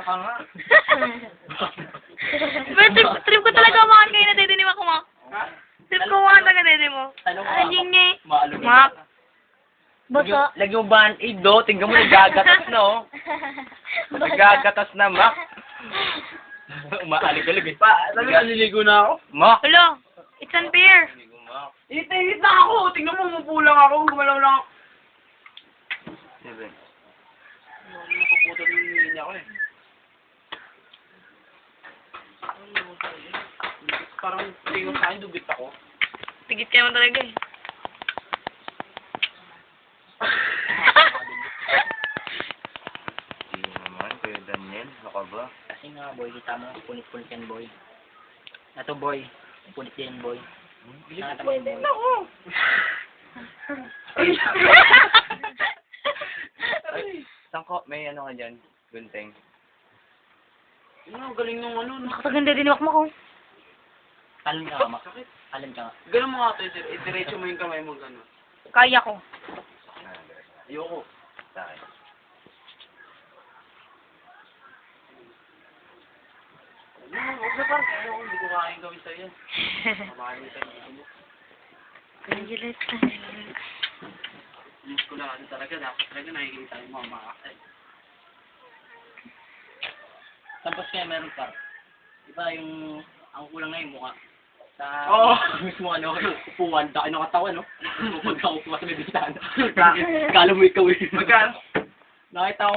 ka nga. Pero trip ko talaga kumakan kayo na dede ni Mac mo. Trip ko kumakan talaga dede mo. Anjing nga eh. Mac. Basa. Lagi mo band-aid, do. Tingnan mo, nagagatas na, oh. Nagagatas na, Mac. Umaalig-alig, eh. Sabi ka, niligo na ako. Mac. Hello. It's unfair. Hit na ako. Tingnan mo, umupo lang ako. Gumalaw lang ako. Siyempre. Napuputol yung linya ko, eh. Parang tingin sa akin, dubit ako. Tigit ka naman talaga eh. Hindi naman, Kuya Daniel. Baka ba? Kasi nga, boy, kita mo, punit-punit yan, boy. Ito, boy. Punit yan, boy. Pwede na ako. Saan ko? May ano ka dyan? Gunteng. Ano, galing nung ano. Nakataganda din ni Mac mo. Alam ka nga, Mac. Alam ka nga. Ganun mo nga ito, diretso mo yung kamay mo gano'n. Kaya ko. Ayoko. Sa akin. Huwag na parang ayoko, hindi ko kakain gawin sa'yo yan. Mamahalin sa'yo mo. Angeles. Miss ko na ano talaga, dapat talaga nakikita yung mga makakay. Tapos kaya meron pa. Diba yung, ang kulang na yung mukha. Sa, Oo. mismo ano, upuan, daki ng katawan, no? Pagka upuan sa may bintana. Kala mo ikaw eh. Magkano? Nakita ko